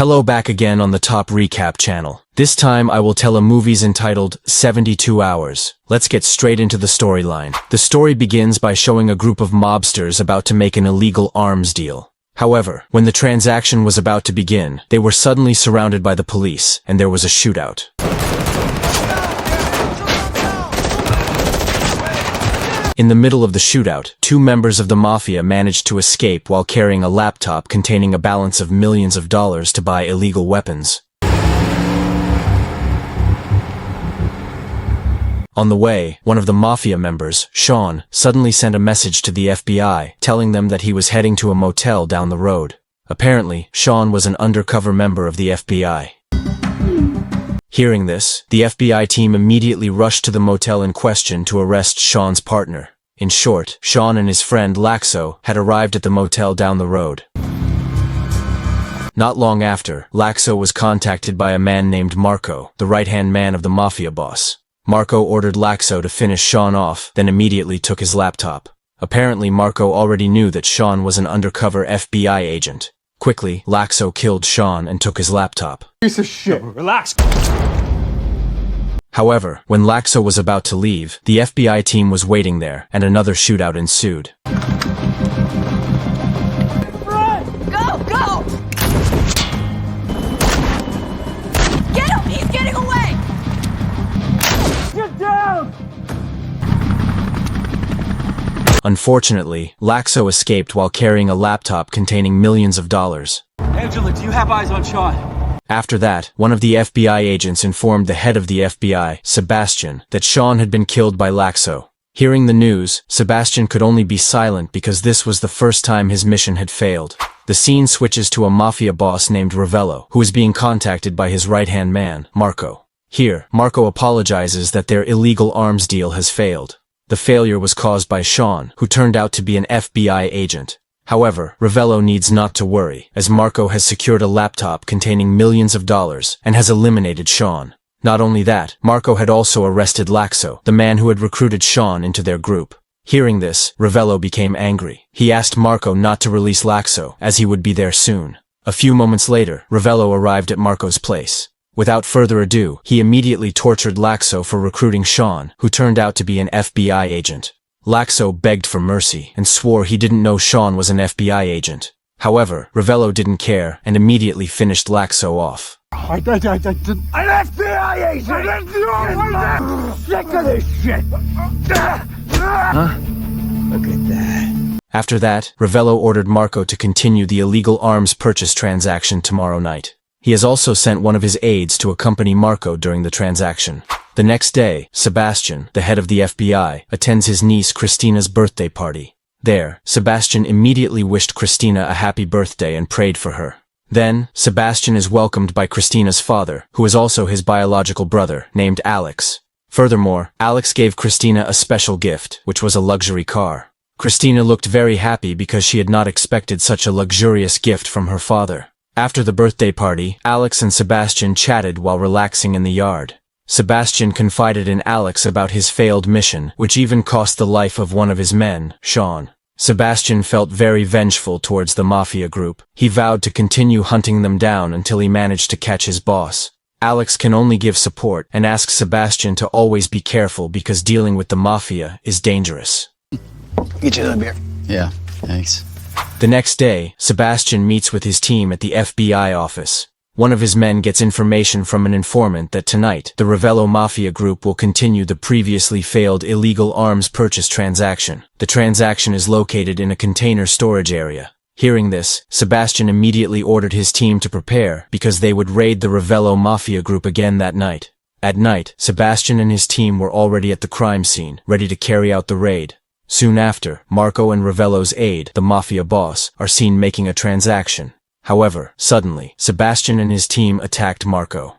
Hello, back again on the Top Recap channel. This time I will tell a movie's entitled 72 Hours. Let's get straight into the storyline. The story begins by showing a group of mobsters about to make an illegal arms deal. However, when the transaction was about to begin, they were suddenly surrounded by the police, and there was a shootout. In the middle of the shootout, two members of the Mafia managed to escape while carrying a laptop containing a balance of millions of dollars to buy illegal weapons. On the way, one of the Mafia members, Sean, suddenly sent a message to the FBI, telling them that he was heading to a motel down the road. Apparently, Sean was an undercover member of the FBI. Hearing this, the FBI team immediately rushed to the motel in question to arrest Sean's partner. In short, Sean and his friend Laxo had arrived at the motel down the road. Not long after, Laxo was contacted by a man named Marco, the right-hand man of the Mafia boss. Marco ordered Laxo to finish Sean off, then immediately took his laptop. Apparently, Marco already knew that Sean was an undercover FBI agent. Quickly, Laxo killed Sean and took his laptop. Piece of shit. Relax. However, when Laxo was about to leave, the FBI team was waiting there, and another shootout ensued. Run! Go! Get him! He's getting away! Get down! Unfortunately, Laxo escaped while carrying a laptop containing millions of dollars. Angela, do you have eyes on Sean? After that, one of the FBI agents informed the head of the FBI, Sebastian, that Sean had been killed by Laxo. Hearing the news, Sebastian could only be silent because this was the first time his mission had failed. The scene switches to a Mafia boss named Ravello, who is being contacted by his right-hand man, Marco. Here, Marco apologizes that their illegal arms deal has failed. The failure was caused by Sean, who turned out to be an FBI agent. However, Ravello needs not to worry, as Marco has secured a laptop containing millions of dollars and has eliminated Sean. Not only that, Marco had also arrested Laxo, the man who had recruited Sean into their group. Hearing this, Ravello became angry. He asked Marco not to release Laxo, as he would be there soon. A few moments later, Ravello arrived at Marco's place. Without further ado, he immediately tortured Laxo for recruiting Sean, who turned out to be an FBI agent. Laxo begged for mercy and swore he didn't know Sean was an FBI agent. However, Ravello didn't care and immediately finished Laxo off. An FBI agent! Sick of this shit! Huh? Look at that. After that, Ravello ordered Marco to continue the illegal arms purchase transaction tomorrow night. He has also sent one of his aides to accompany Marco during the transaction. The next day, Sebastian, the head of the FBI, attends his niece Christina's birthday party. There, Sebastian immediately wished Christina a happy birthday and prayed for her. Then, Sebastian is welcomed by Christina's father, who is also his biological brother, named Alex. Furthermore, Alex gave Christina a special gift, which was a luxury car. Christina looked very happy because she had not expected such a luxurious gift from her father. After the birthday party, Alex and Sebastian chatted while relaxing in the yard. Sebastian confided in Alex about his failed mission, which even cost the life of one of his men, Sean. Sebastian felt very vengeful towards the Mafia group. He vowed to continue hunting them down until he managed to catch his boss. Alex can only give support and asks Sebastian to always be careful because dealing with the Mafia is dangerous. Get you another beer. Yeah, thanks. The next day, Sebastian meets with his team at the FBI office. One of his men gets information from an informant that tonight, the Ravello Mafia group will continue the previously failed illegal arms purchase transaction. The transaction is located in a container storage area. Hearing this, Sebastian immediately ordered his team to prepare because they would raid the Ravello Mafia group again that night. At night, Sebastian and his team were already at the crime scene, ready to carry out the raid. Soon after, Marco and Ravello's aide, the Mafia boss, are seen making a transaction. However, suddenly, Sebastian and his team attacked Marco.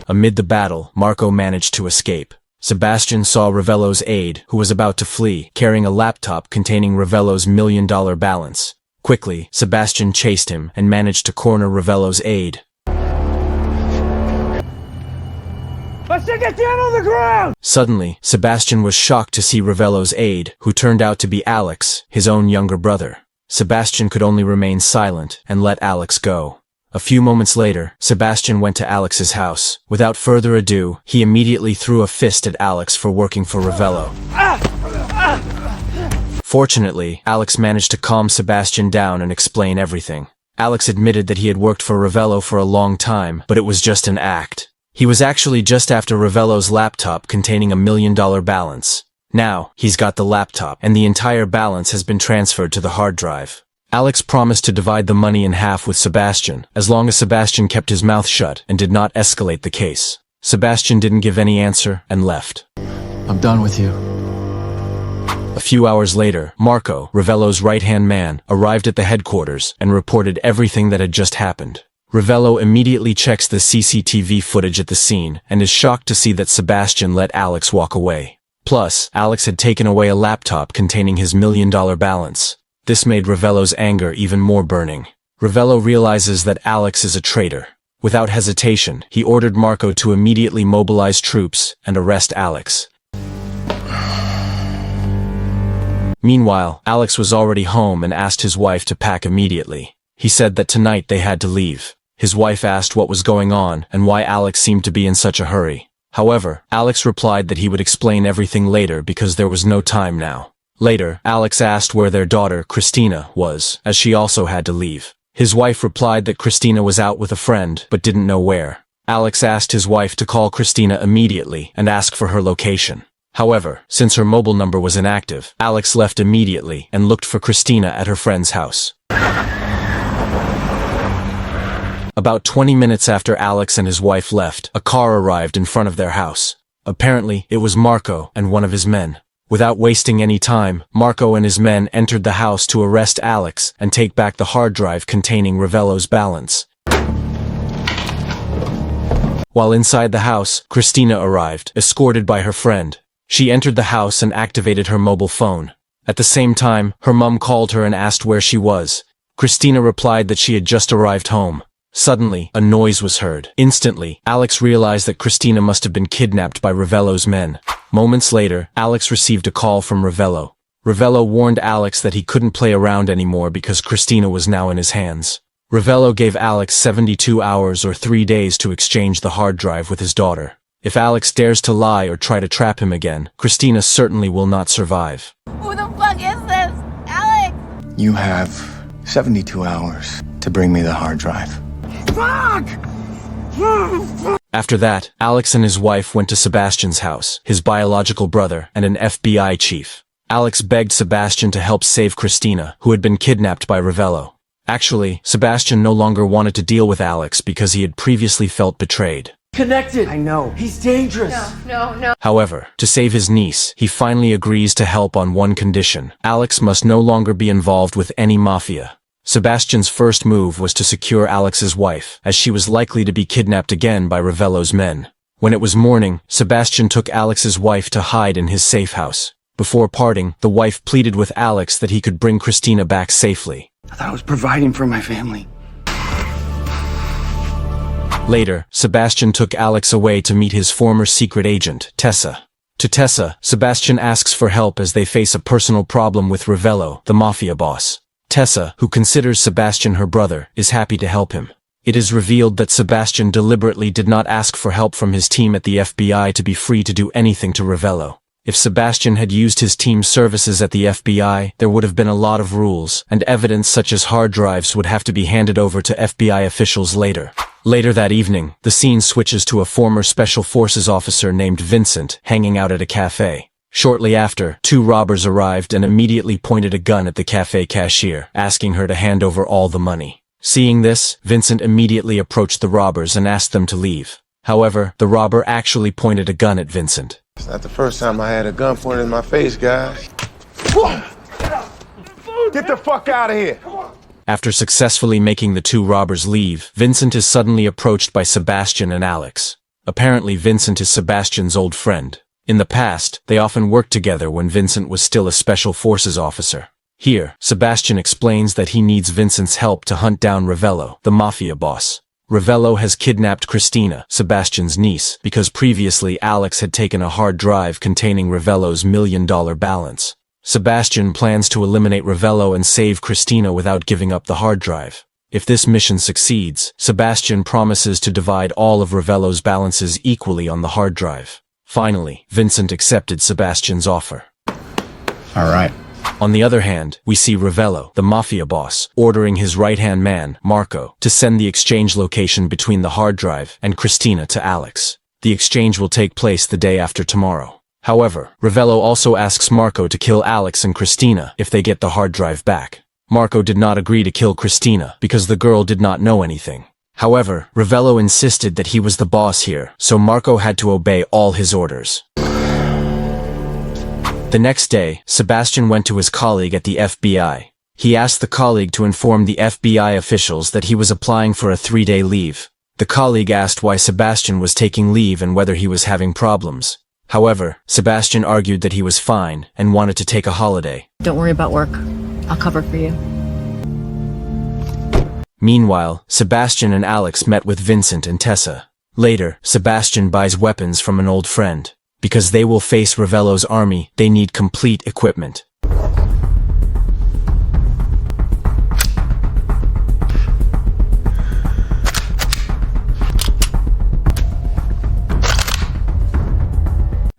Amid the battle, Marco managed to escape. Sebastian saw Ravello's aide, who was about to flee, carrying a laptop containing Ravello's million-dollar balance. Quickly, Sebastian chased him and managed to corner Ravello's aide. I said get down on the ground! Suddenly, Sebastian was shocked to see Ravello's aide, who turned out to be Alex, his own younger brother. Sebastian could only remain silent and let Alex go. A few moments later, Sebastian went to Alex's house. Without further ado, he immediately threw a fist at Alex for working for Ravello. Fortunately, Alex managed to calm Sebastian down and explain everything. Alex admitted that he had worked for Ravello for a long time, but it was just an act. He was actually just after Ravello's laptop containing $1 million balance. Now, he's got the laptop, and the entire balance has been transferred to the hard drive. Alex promised to divide the money in half with Sebastian, as long as Sebastian kept his mouth shut and did not escalate the case. Sebastian didn't give any answer and left. I'm done with you. A few hours later, Marco, Ravello's right-hand man, arrived at the headquarters and reported everything that had just happened. Ravello immediately checks the CCTV footage at the scene and is shocked to see that Sebastian let Alex walk away. Plus, Alex had taken away a laptop containing his $1 million balance. This made Ravello's anger even more burning. Ravello realizes that Alex is a traitor. Without hesitation, he ordered Marco to immediately mobilize troops and arrest Alex. Meanwhile, Alex was already home and asked his wife to pack immediately. He said that tonight they had to leave. His wife asked what was going on and why Alex seemed to be in such a hurry. However, Alex replied that he would explain everything later because there was no time now. Later, Alex asked where their daughter, Christina, was, as she also had to leave. His wife replied that Christina was out with a friend, but didn't know where. Alex asked his wife to call Christina immediately and ask for her location. However, since her mobile number was inactive, Alex left immediately and looked for Christina at her friend's house. About 20 minutes after Alex and his wife left, a car arrived in front of their house. Apparently, it was Marco and one of his men. Without wasting any time, Marco and his men entered the house to arrest Alex and take back the hard drive containing Ravello's balance. While inside the house, Christina arrived, escorted by her friend. She entered the house and activated her mobile phone. At the same time, her mom called her and asked where she was. Christina replied that she had just arrived home. Suddenly, a noise was heard. Instantly, Alex realized that Christina must have been kidnapped by Ravello's men. Moments later, Alex received a call from Ravello. Ravello warned Alex that he couldn't play around anymore because Christina was now in his hands. Ravello gave Alex 72 hours or 3 days to exchange the hard drive with his daughter. If Alex dares to lie or try to trap him again, Christina certainly will not survive. Who the fuck is this? Alex! You have 72 hours to bring me the hard drive. Fuck! After that, Alex and his wife went to Sebastian's house, his biological brother, and an FBI chief. Alex begged Sebastian to help save Christina, who had been kidnapped by Ravello. Actually, Sebastian no longer wanted to deal with Alex because he had previously felt betrayed. Connected. I know. He's dangerous. No. However, to save his niece, he finally agrees to help on one condition. Alex must no longer be involved with any mafia. Sebastian's first move was to secure Alex's wife, as she was likely to be kidnapped again by Ravello's men. When it was morning, Sebastian took Alex's wife to hide in his safe house. Before parting, the wife pleaded with Alex that he could bring Christina back safely. I thought I was providing for my family. Later, Sebastian took Alex away to meet his former secret agent, Tessa. To Tessa, Sebastian asks for help as they face a personal problem with Ravello, the mafia boss. Tessa, who considers Sebastian her brother, is happy to help him. It is revealed that Sebastian deliberately did not ask for help from his team at the FBI to be free to do anything to Ravello. If Sebastian had used his team's services at the FBI, there would have been a lot of rules, and evidence such as hard drives would have to be handed over to FBI officials later. Later that evening, the scene switches to a former Special Forces officer named Vincent hanging out at a cafe. Shortly after, 2 robbers arrived and immediately pointed a gun at the cafe cashier, asking her to hand over all the money. Seeing this, Vincent immediately approached the robbers and asked them to leave. However, the robber actually pointed a gun at Vincent. It's not the first time I had a gun pointed in my face, guys. Get the fuck out of here! After successfully making the 2 robbers leave, Vincent is suddenly approached by Sebastian and Alex. Apparently, Vincent is Sebastian's old friend. In the past, they often worked together when Vincent was still a Special Forces officer. Here, Sebastian explains that he needs Vincent's help to hunt down Ravello, the mafia boss. Ravello has kidnapped Christina, Sebastian's niece, because previously Alex had taken a hard drive containing Ravello's $1 million balance. Sebastian plans to eliminate Ravello and save Christina without giving up the hard drive. If this mission succeeds, Sebastian promises to divide all of Ravello's balances equally on the hard drive. Finally, Vincent accepted Sebastian's offer. All right. On the other hand, we see Ravello, the Mafia boss, ordering his right-hand man, Marco, to send the exchange location between the hard drive and Christina to Alex. The exchange will take place the day after tomorrow. However, Ravello also asks Marco to kill Alex and Christina if they get the hard drive back. Marco did not agree to kill Christina because the girl did not know anything. However, Ravello insisted that he was the boss here, so Marco had to obey all his orders. The next day, Sebastian went to his colleague at the FBI. He asked the colleague to inform the FBI officials that he was applying for a 3-day leave. The colleague asked why Sebastian was taking leave and whether he was having problems. However, Sebastian argued that he was fine and wanted to take a holiday. Don't worry about work. I'll cover for you. Meanwhile, Sebastian and Alex met with Vincent and Tessa. Later, Sebastian buys weapons from an old friend. Because they will face Ravello's army, they need complete equipment.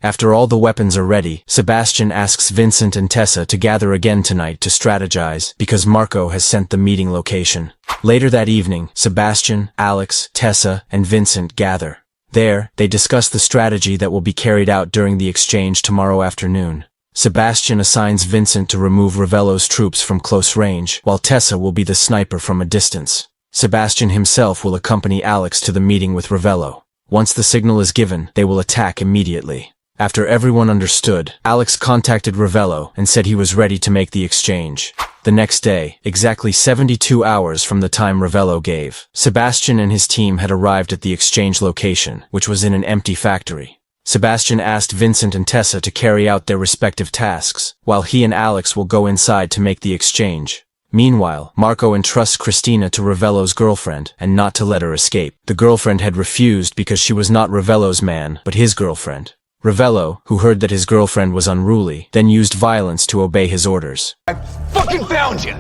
After all the weapons are ready, Sebastian asks Vincent and Tessa to gather again tonight to strategize because Marco has sent the meeting location. Later that evening, Sebastian, Alex, Tessa, and Vincent gather. There, they discuss the strategy that will be carried out during the exchange tomorrow afternoon. Sebastian assigns Vincent to remove Ravello's troops from close range, while Tessa will be the sniper from a distance. Sebastian himself will accompany Alex to the meeting with Ravello. Once the signal is given, they will attack immediately. After everyone understood, Alex contacted Ravello and said he was ready to make the exchange. The next day, exactly 72 hours from the time Ravello gave, Sebastian and his team had arrived at the exchange location, which was in an empty factory. Sebastian asked Vincent and Tessa to carry out their respective tasks, while he and Alex will go inside to make the exchange. Meanwhile, Marco entrusts Christina to Ravello's girlfriend and not to let her escape. The girlfriend had refused because she was not Ravello's man, but his girlfriend. Ravello, who heard that his girlfriend was unruly, then used violence to obey his orders. I fucking found you!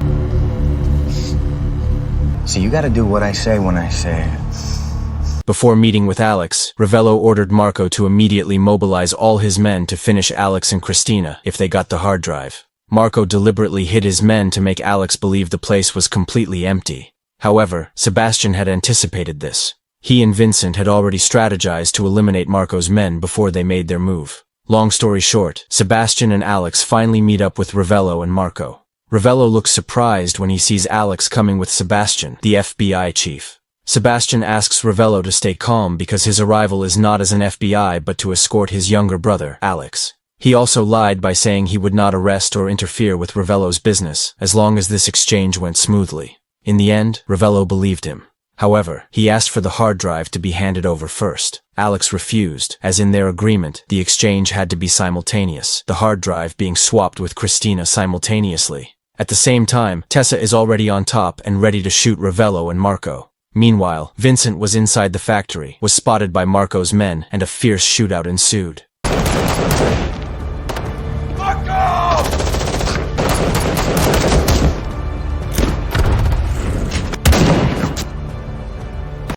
So you gotta do what I say when I say it. Before meeting with Alex, Ravello ordered Marco to immediately mobilize all his men to finish Alex and Christina if they got the hard drive. Marco deliberately hid his men to make Alex believe the place was completely empty. However, Sebastian had anticipated this. He and Vincent had already strategized to eliminate Marco's men before they made their move. Long story short, Sebastian and Alex finally meet up with Ravello and Marco. Ravello looks surprised when he sees Alex coming with Sebastian, the FBI chief. Sebastian asks Ravello to stay calm because his arrival is not as an FBI but to escort his younger brother, Alex. He also lied by saying he would not arrest or interfere with Ravello's business as long as this exchange went smoothly. In the end, Ravello believed him. However, he asked for the hard drive to be handed over first. Alex refused, as in their agreement, the exchange had to be simultaneous, the hard drive being swapped with Christina simultaneously. At the same time, Tessa is already on top and ready to shoot Ravello and Marco. Meanwhile, Vincent was inside the factory, was spotted by Marco's men, and a fierce shootout ensued.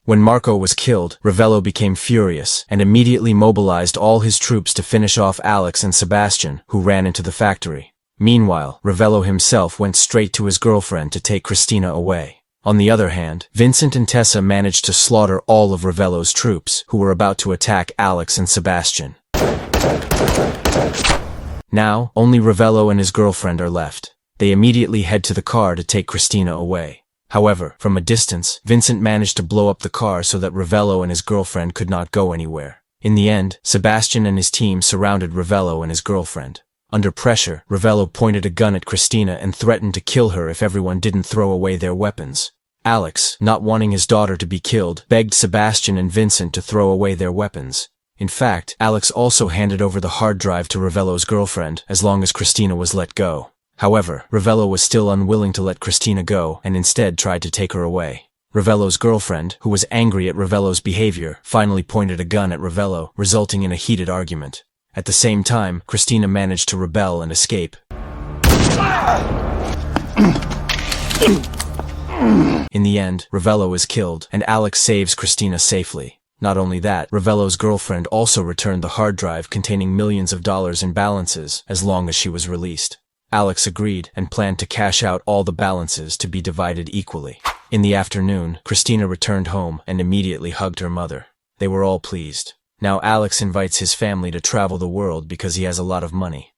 When Marco was killed, Ravello became furious and immediately mobilized all his troops to finish off Alex and Sebastian, who ran into the factory. Meanwhile, Ravello himself went straight to his girlfriend to take Christina away. On the other hand, Vincent and Tessa managed to slaughter all of Ravello's troops, who were about to attack Alex and Sebastian. Now, only Ravello and his girlfriend are left. They immediately head to the car to take Christina away. However, from a distance, Vincent managed to blow up the car so that Ravello and his girlfriend could not go anywhere. In the end, Sebastian and his team surrounded Ravello and his girlfriend. Under pressure, Ravello pointed a gun at Christina and threatened to kill her if everyone didn't throw away their weapons. Alex, not wanting his daughter to be killed, begged Sebastian and Vincent to throw away their weapons. In fact, Alex also handed over the hard drive to Ravello's girlfriend as long as Christina was let go. However, Ravello was still unwilling to let Christina go and instead tried to take her away. Ravello's girlfriend, who was angry at Ravello's behavior, finally pointed a gun at Ravello, resulting in a heated argument. At the same time, Christina managed to rebel and escape. In the end, Ravello is killed, and Alex saves Christina safely. Not only that, Ravello's girlfriend also returned the hard drive containing millions of dollars in balances as long as she was released. Alex agreed and planned to cash out all the balances to be divided equally. In the afternoon, Christina returned home and immediately hugged her mother. They were all pleased. Now Alex invites his family to travel the world because he has a lot of money.